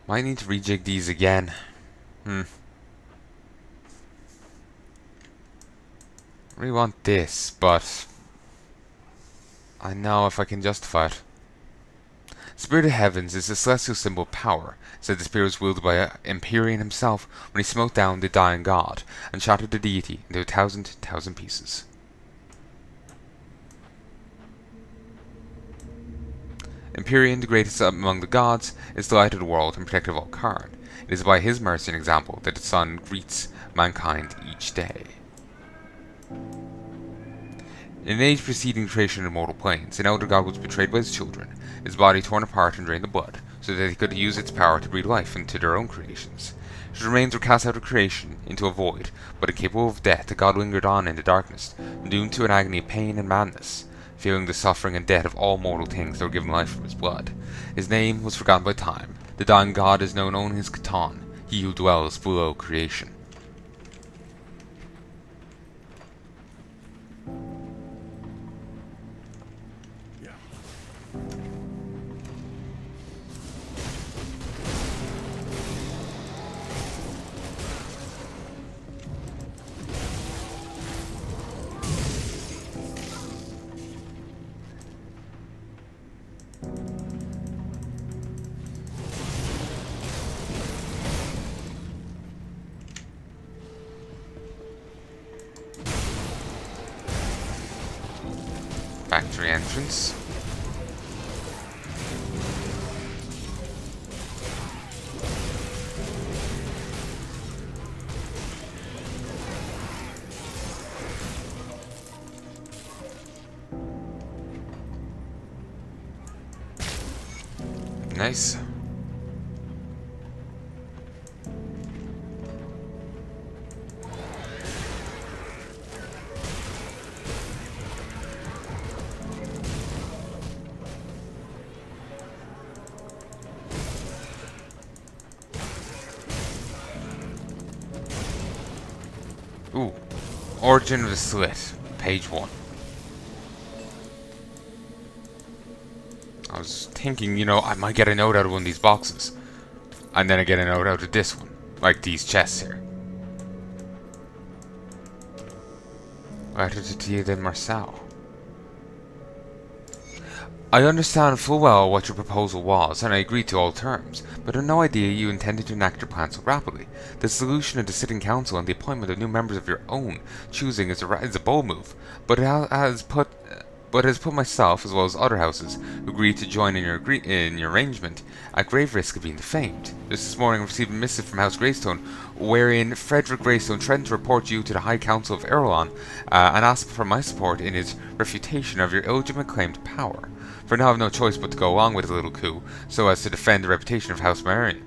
Might need to rejig these again. Really want this, but I know if I can justify it. Spirit of Heavens is the celestial symbol of power, said the spirit was wielded by Empyrean himself when he smote down the dying god and shattered the deity into 1,000 pieces. Empyrean, the greatest among the gods, is the light of the world and protector of all Karn. It is by his mercy and example that the sun greets mankind each day. In an age preceding the creation of the mortal planes, an elder god was betrayed by his children, his body torn apart and drained of blood, so that he could use its power to breathe life into their own creations. His remains were cast out of creation into a void, but incapable of death, the god lingered on in the darkness, doomed to an agony of pain and madness, feeling the suffering and death of all mortal things that were given life from his blood. His name was forgotten by time. The dying god is known only as Catan, he who dwells below creation. Factory entrance. Nice. Ooh. Origin of the Slit. Page 1. I was thinking, I might get a note out of one of these boxes. And then I get a note out of this one. Like these chests here. Letter to Tia de Marcel. I understand full well what your proposal was, and I agreed to all terms, but I had no idea you intended to enact your plan so rapidly. The solution of the sitting council and the appointment of new members of your own choosing is a bold move, but it has put myself, as well as other houses who agreed to join in your arrangement, at grave risk of being defamed. Just this morning I received a missive from House Greystone, wherein Frederick Greystone threatened to report you to the High Council of Erlon, and asked for my support in his refutation of your illegitimate claim to power. For now I have no choice but to go along with the little coup, so as to defend the reputation of House Marion.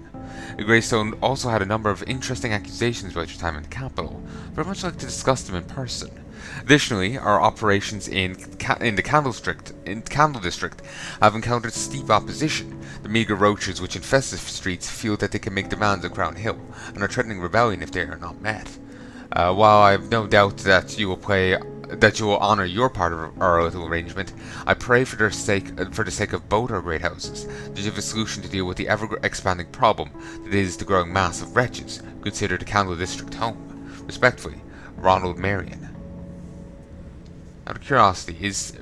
Greystone also had a number of interesting accusations about your time in the capital, but I'd much like to discuss them in person. Additionally, our operations in the Candle District have encountered steep opposition. The meager roaches which infest the streets feel that they can make demands on Crown Hill, and are threatening rebellion if they are not met. While I have no doubt that you will honour your part of our little arrangement, I pray for the sake of both our great houses, that you have a solution to deal with the ever-expanding problem that is the growing mass of wretches who consider the Candle District home. Respectfully, Ronald Marion. Out of curiosity, is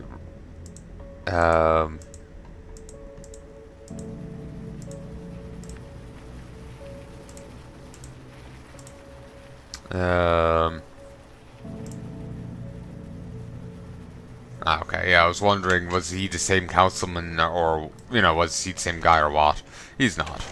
okay, yeah, I was wondering, was he the same councilman, or, was he the same guy or what? He's not.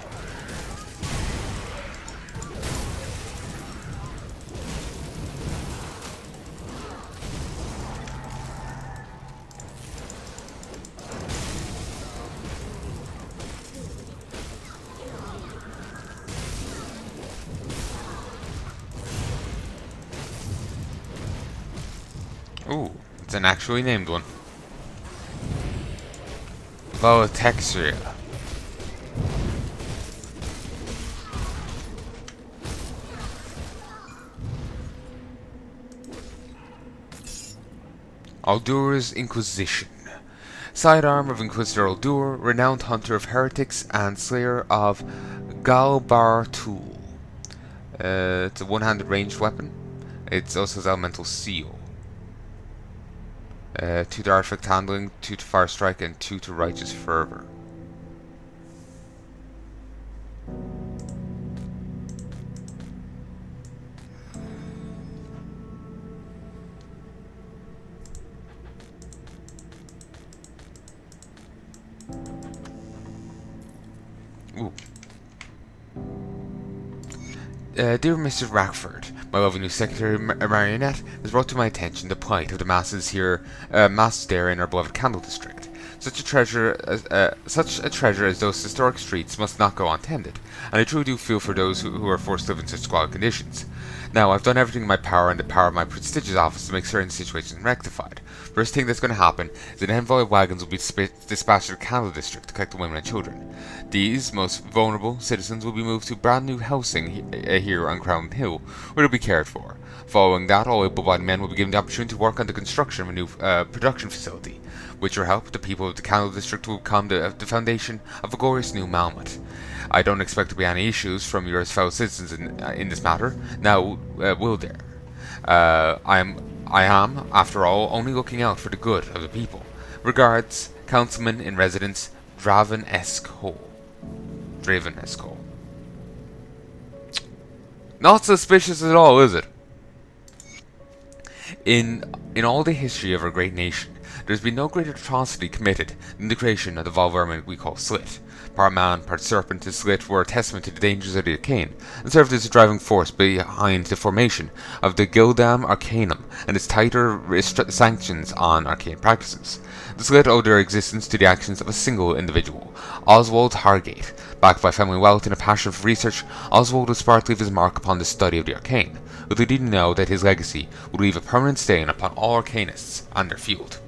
Ooh, it's an actually named one. Voltexia. Aldura's Inquisition. Sidearm of Inquisitor Aldur, renowned hunter of heretics and slayer of Galbar Tool. It's a one-handed ranged weapon. It also has elemental seal. 2 to artifact handling, 2 to fire strike, and 2 to righteous fervor. Ooh. Dear Mr. Rackford, my lovely new secretary Marionette has brought to my attention the plight of the masses here, masses there in our beloved Candle District. Such a treasure as those historic streets must not go untended, and I truly do feel for those who are forced to live in such squalid conditions. Now, I've done everything in my power and the power of my prestigious office to make certain situations rectified. First thing that's going to happen is that envoy wagons will be dispatched to the Candle District to collect the women and children. These most vulnerable citizens will be moved to brand new housing here on Crown Hill, where they'll be cared for. Following that, all able-bodied men will be given the opportunity to work on the construction of a new production facility. With your help, the people of the Candle District will become the foundation of a glorious new Malmut. I don't expect there to be any issues from your fellow citizens in this matter. Now, will there? I am, after all, only looking out for the good of the people. Regards, Councilman in Residence, Draven S. Cole. Draven S. Cole. Not suspicious at all, is it? In all the history of our great nation, there's been no greater atrocity committed than the creation of the vile vermin we call Slit. Part man, part serpent, the Slit were a testament to the dangers of the arcane, and served as a driving force behind the formation of the Gildam Arcanum and its tighter sanctions on arcane practices. The Slit owed their existence to the actions of a single individual, Oswald Hargate. Backed by family wealth and a passion for research, Oswald was smart to leave his mark upon the study of the arcane, but they didn't know that his legacy would leave a permanent stain upon all arcanists and their field.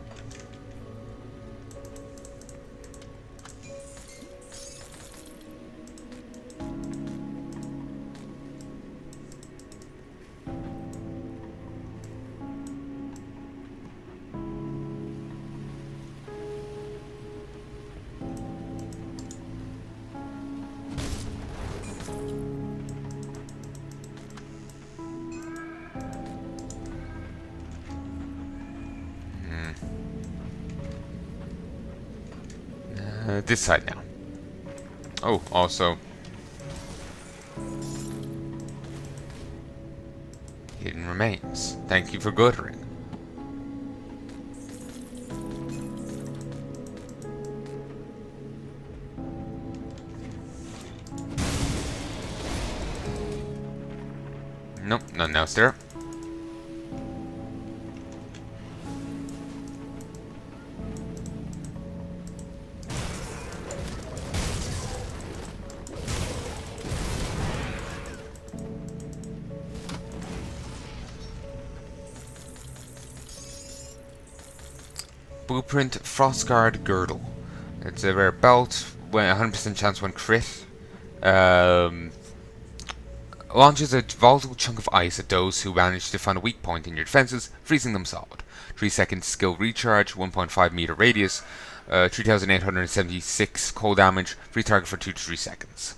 This side now. Oh, also hidden remains. Thank you for glittering. Nope, nothing else there. Blueprint Frostguard Girdle. It's a rare belt, 100% chance when crit. Launches a volatile chunk of ice at those who manage to find a weak point in your defenses, freezing them solid. 3-second skill recharge, 1.5 meter radius, 3,876 cold damage, free target for 2 to 3 seconds.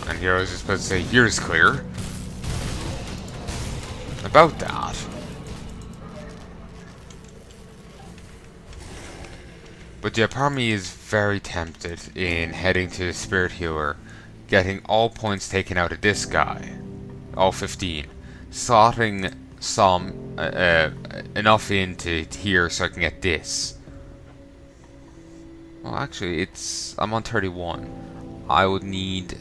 And here I was just supposed to say, here's clear. About that. But yeah, part of me is very tempted in heading to the Spirit Healer, getting all points taken out of this guy, all 15, slotting some enough into here so I can get this. Well, actually, I'm on 31. I would need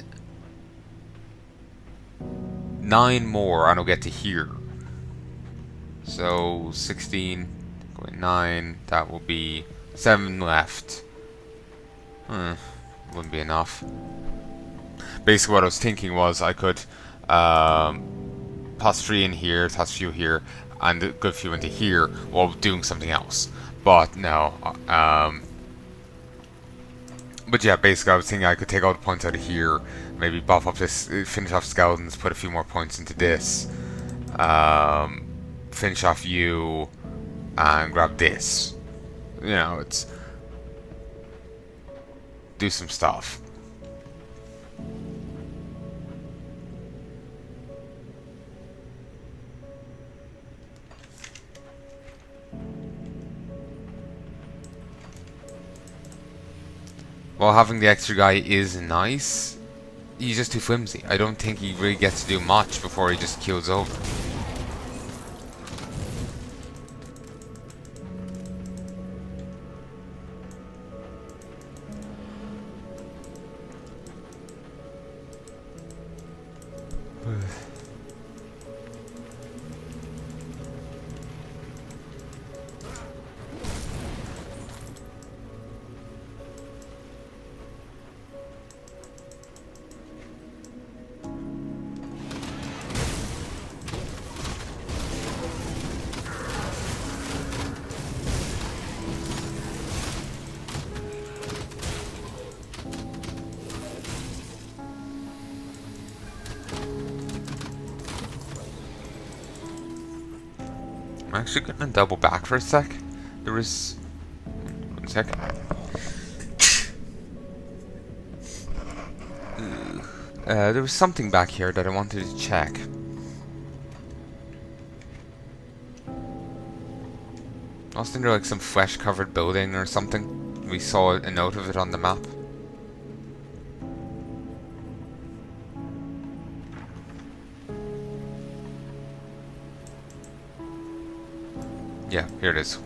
9 more and I'll get to here. So 16, going 9, that will be 7 left. Wouldn't be enough. Basically what I was thinking was I could toss 3 in here, toss a few here, and a good few into here while doing something else. But no. But yeah, basically I was thinking I could take all the points out of here, maybe buff up this, finish off skeletons, put a few more points into this, finish off you, and grab this. You know, it's do some stuff. While having the extra guy is nice, he's just too flimsy. I don't think he really gets to do much before he just keels over. I'm actually gonna double back for a sec. There is... one sec. There was something back here that I wanted to check. Wasn't there like some flesh-covered building or something? We saw a note of it on the map. Yeah, here it is.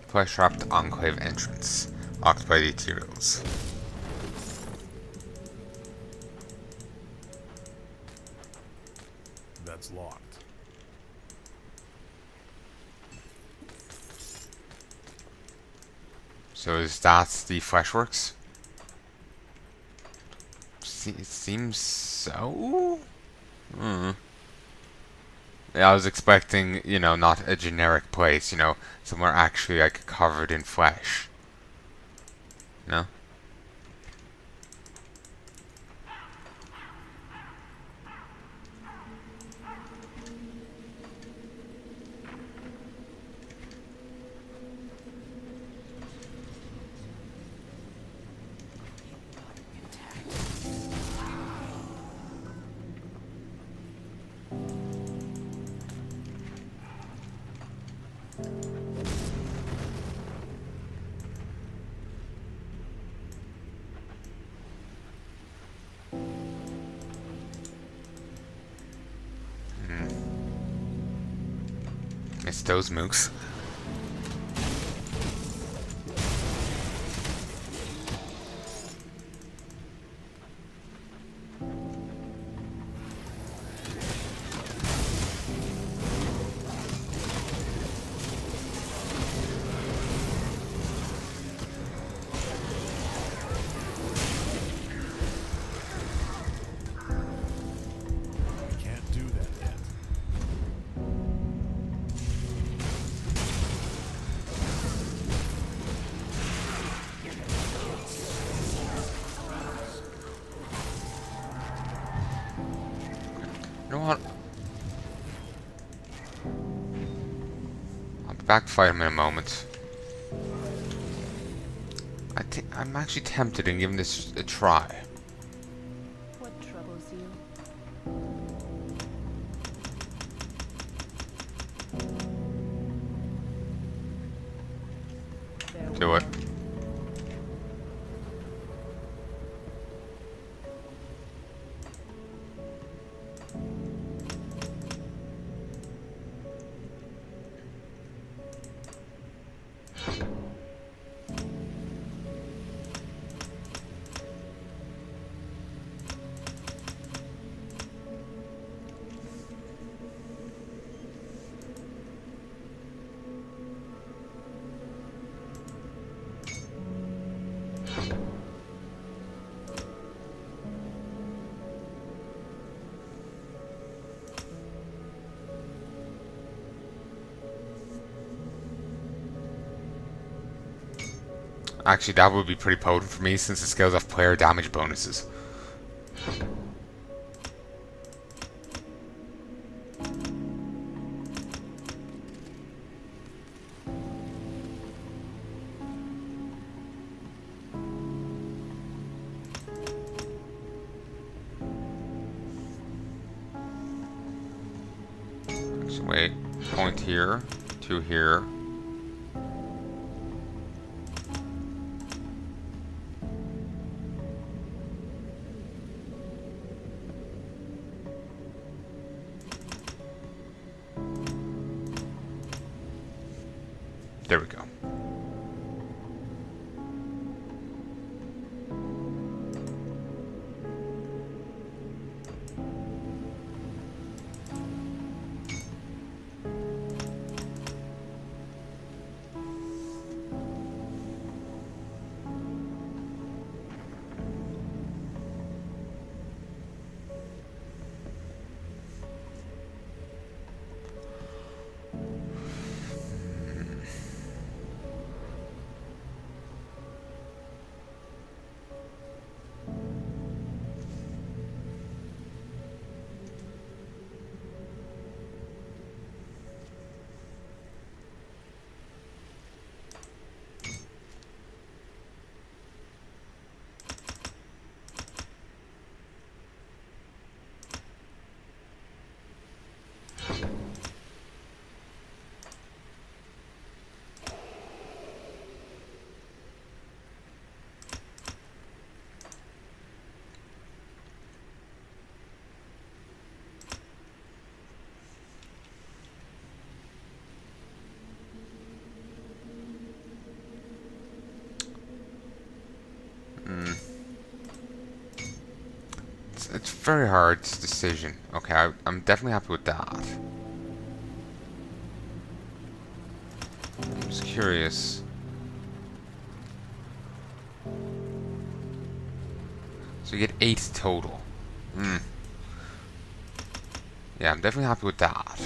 Flesh-wrapped enclave entrance. Locked by the materials. That's locked. So is that the fleshworks? It seems so? Yeah, I was expecting, you know, not a generic place, you know, somewhere actually like covered in flesh. No? Missed those mooks. Can't do that yet. You know what? I'll be back to fight him in a moment. I'm actually tempted in giving this a try. What troubles you? Actually, that would be pretty potent for me since the skills have player damage bonuses. Actually, wait. Point here, 2 here. There we go. It's very hard decision. Okay, I'm definitely happy with that. I'm just curious. So you get 8 total. Yeah, I'm definitely happy with that.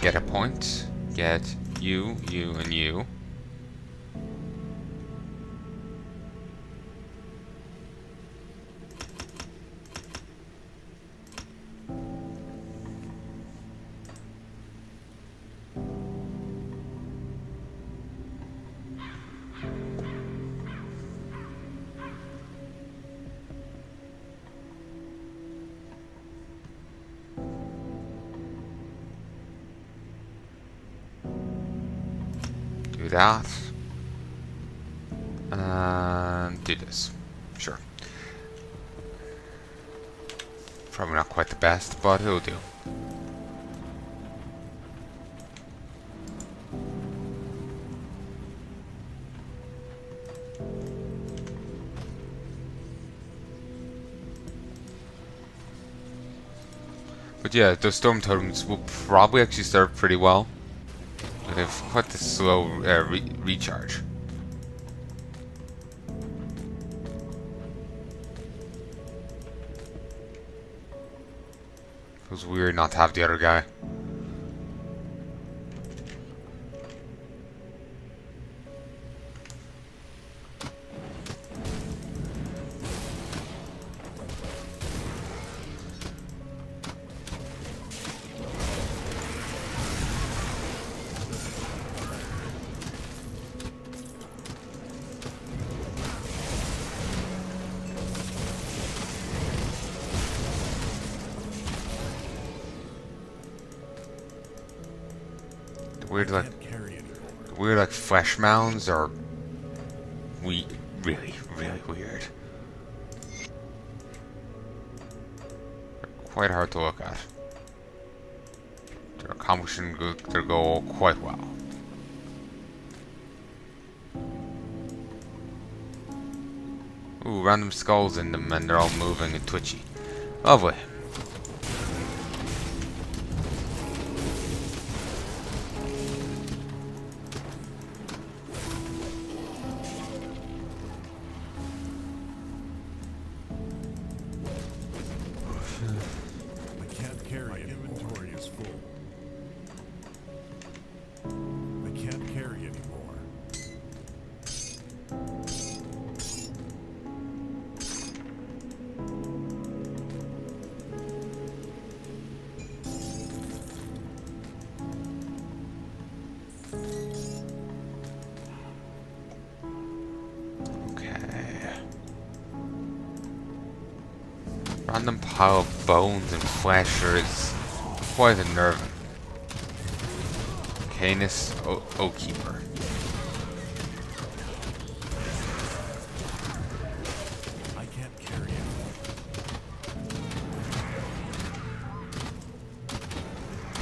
Get a point. Get you, and you. Do that. And do this. Sure. Probably not quite the best, but it'll do. But yeah, those storm totems will probably actually serve pretty well. They have quite the slow recharge. Feels weird not to have the other guy. The weird like flesh mounds are really weird. They're quite hard to look at. They're accomplishing their goal quite well. Ooh, random skulls in them and they're all moving and twitchy. Lovely. My inventory is full. I can't carry anymore. Random pile of bones and flesh is quite unnerving. Canis Oak Keeper. I can't carry it.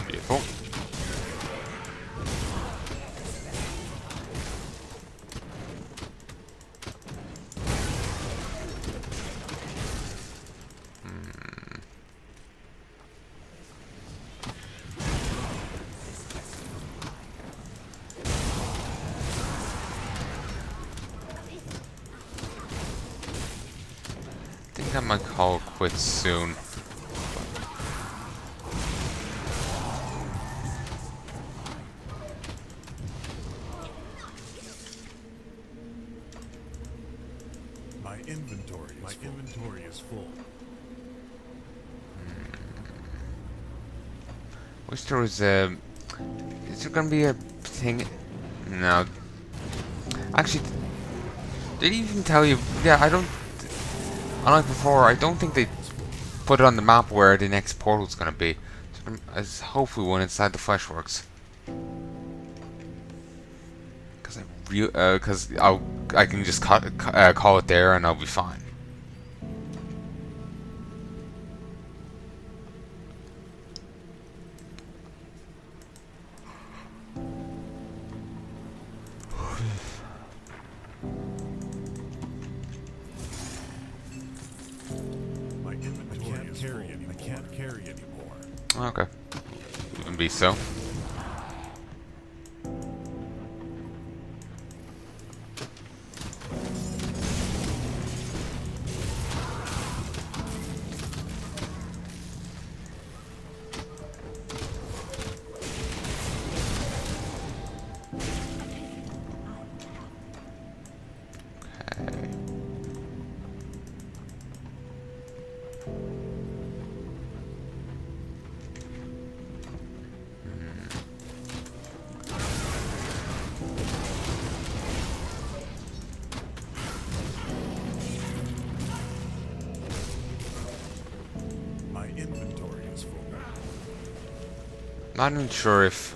Beautiful. I think I might call it quits soon. My inventory is full. Wish there was a. Is there gonna be a thing? No. Actually, did he even tell you? Yeah, I don't. Unlike before, I don't think they put it on the map where the next portal's gonna be. So there's hopefully one inside the Fleshworks. Because I can just call it there and I'll be fine. My inventory is full. I can't carry anymore. Okay. Even be so. My inventory is full. Not even sure if,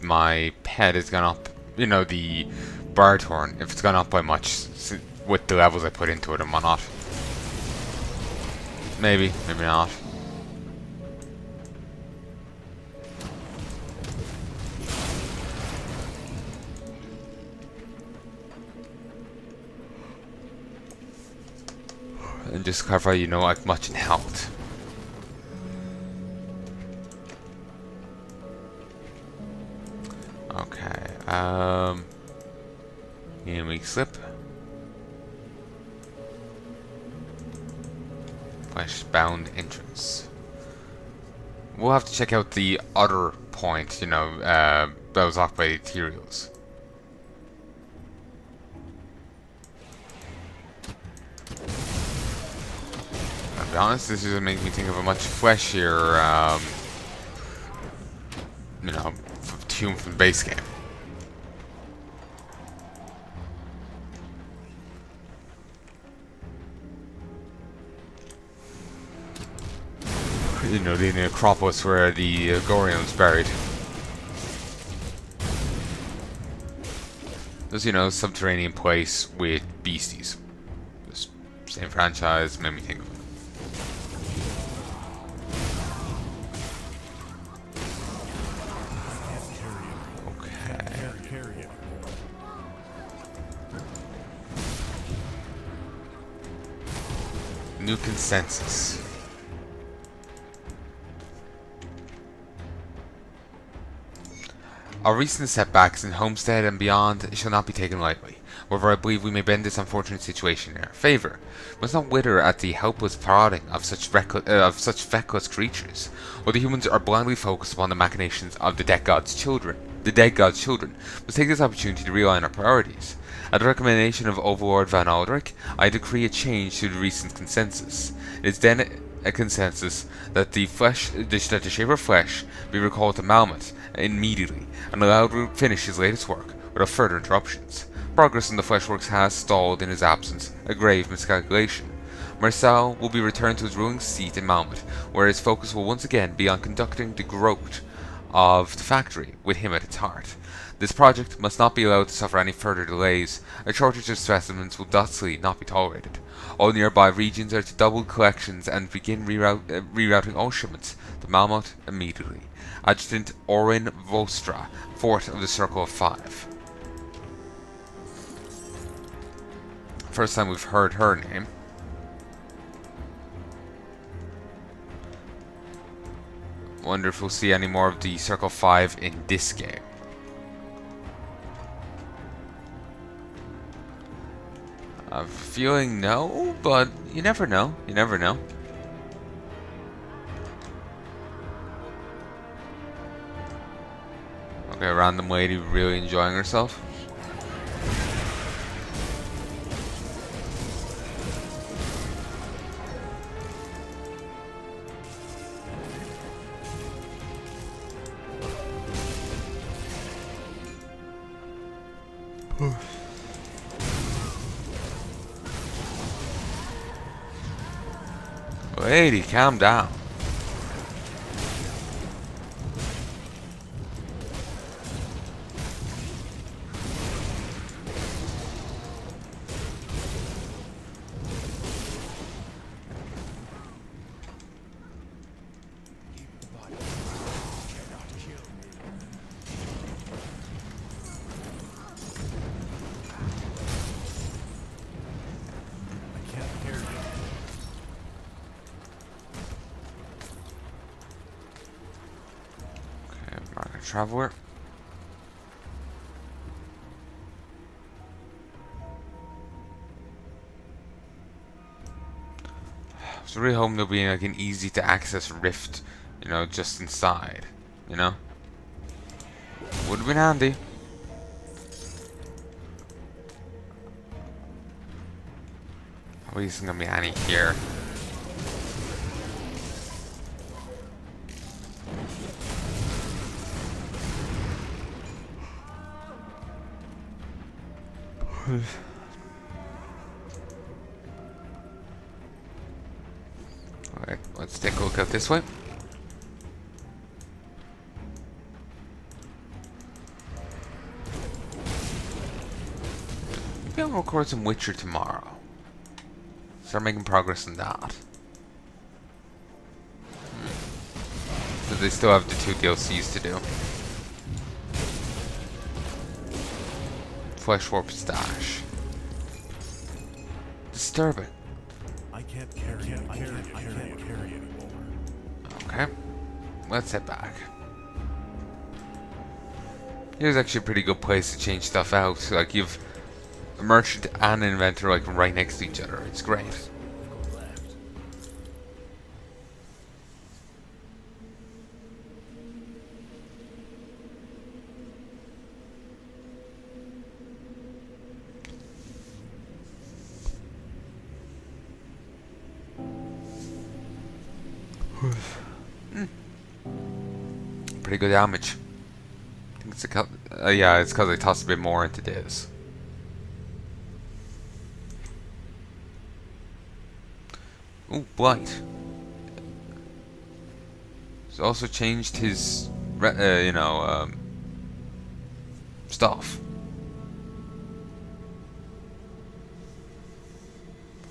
my pet has gone up, the Barthorn, if it's gone up by much with the levels I put into it and whatnot. Maybe, maybe not. And just to clarify, like much in health. Okay, unique slip. Flesh-bound entrance. We'll have to check out the other point, that was off by the Ethereals. I'll be honest, this is making me think of a much fleshier, tune from the base game. The necropolis where the Gorium's buried. There's, subterranean place with beasties. This same franchise made me think of it. Can't carry anymore. New consensus. Our recent setbacks in Homestead and beyond shall not be taken lightly. However, I believe we may bend this unfortunate situation in our favour. We must not wither at the helpless prodding of such feckless creatures, while the humans are blindly focused upon the machinations of the dead god's children. The dead god's children must take this opportunity to realign our priorities. At the recommendation of Overlord Van Aldrich, I decree a change to the recent consensus. It is then a consensus that the shaper flesh be recalled to Malmut immediately and allowed to finish his latest work without further interruptions. Progress in the Fleshworks has stalled in his absence, a grave miscalculation. Marcel will be returned to his ruling seat in Malmut, where his focus will once again be on conducting the growth of the factory, with him at its heart. This project must not be allowed to suffer any further delays. A shortage of specimens will thusly not be tolerated. All nearby regions are to double collections and begin rerouting all shipments to Malmut immediately. Adjutant Orin Vostra, 4th of the Circle of 5. First time we've heard her name. Wonder if we'll see any more of the Circle 5 in this game. I have a feeling no, but you never know. You never know. Okay, random lady really enjoying herself. Lady, calm down. Traveler. I was really hoping there'll be like an easy to access rift, you know, just inside, you know? Would have been handy. Probably isn't gonna be any here. Alright, let's take a look out this way. Maybe I'll record some Witcher tomorrow. Start making progress on that. So they still have the 2 DLCs to do. Flesh Warp Stash. Disturbing. I can't carry it. I can't carry it anymore. Okay. Let's head back. Here's actually a pretty good place to change stuff out. Like, you've a merchant and an inventor like right next to each other. It's great. Pretty good damage. I think it's yeah, it's because I tossed a bit more into this. Ooh, Blight. He's also changed his, stuff.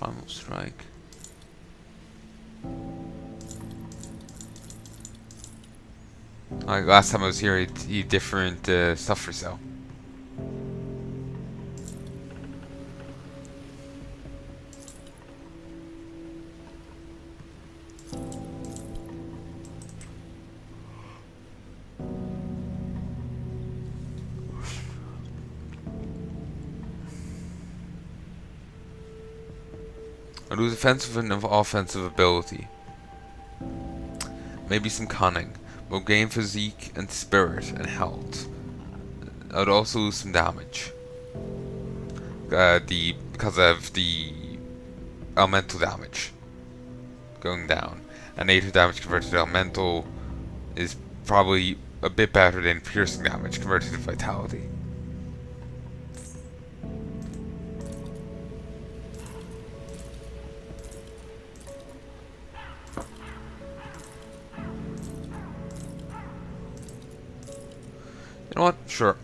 Primal Strike. Like last time I was here, he had different stuff for sale. I lose offensive and offensive ability. Maybe some cunning. Will gain physique and spirit and health. I'd also lose some damage. Because of the elemental damage going down. And native damage converted to elemental is probably a bit better than piercing damage converted to vitality. know what? Sure.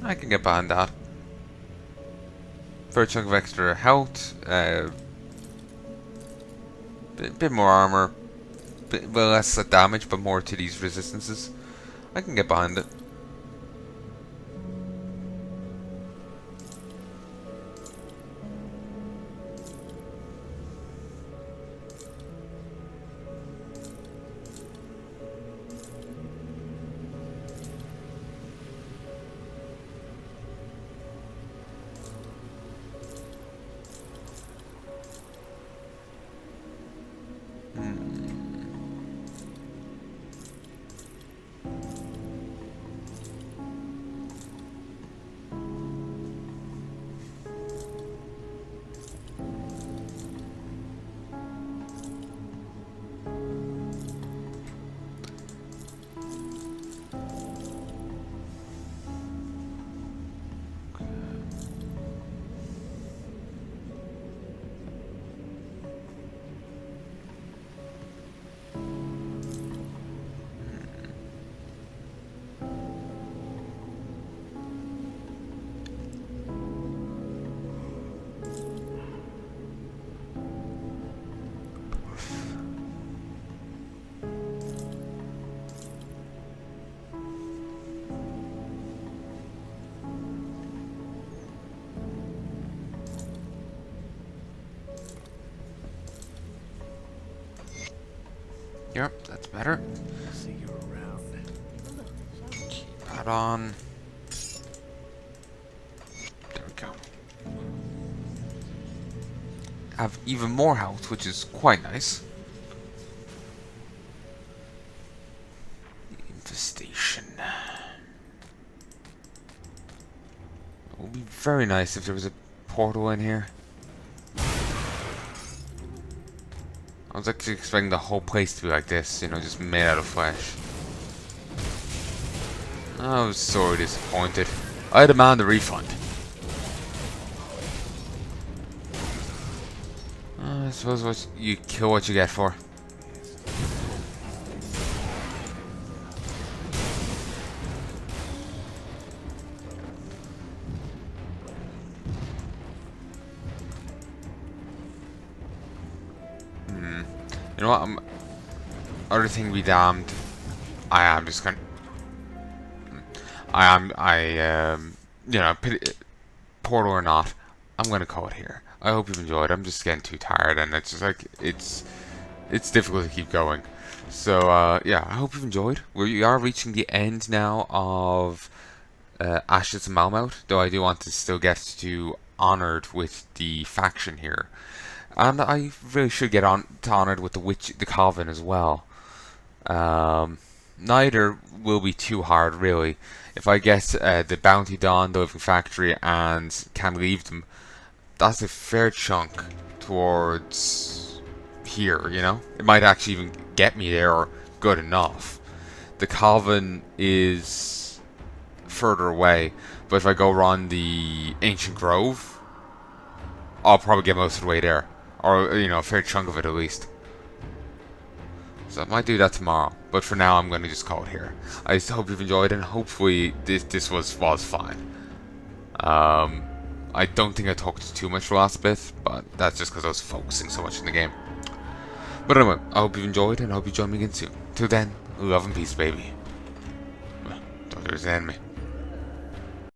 I can get behind that. For a chunk of extra health, bit more armor, bit less damage, but more to these resistances. I can get behind it. Yep, that's better. See you around. Keep that on. There we go. Have even more health, which is quite nice. Infestation. It would be very nice if there was a portal in here. I was actually expecting the whole place to be like this, you know, just made out of flesh. I was sorely disappointed. I demand a refund. I suppose what you kill what you get for. You know what? Other thing be damned. I am just gonna. You know, portal or not, I'm gonna call it here. I hope you've enjoyed. I'm just getting too tired, and it's just like it's difficult to keep going. So yeah, I hope you've enjoyed. We are reaching the end now of Ashes and Malmouth, though I do want to still get to Honored with the faction here. And I really should get on to Honored with the Calvin as well. Neither will be too hard, really. If I get the Bounty done, the Living Factory, and can leave them, that's a fair chunk towards here, you know? It might actually even get me there, or good enough. The Calvin is further away, but if I go around the Ancient Grove, I'll probably get most of the way there. Or, you know, a fair chunk of it at least. So I might do that tomorrow. But for now, I'm going to just call it here. I just hope you've enjoyed it, and hopefully this was fine. I don't think I talked too much for the last bit, but that's just because I was focusing so much in the game. But anyway, I hope you've enjoyed, and I hope you join me again soon. Till then, love and peace, baby. Don't there's an enemy.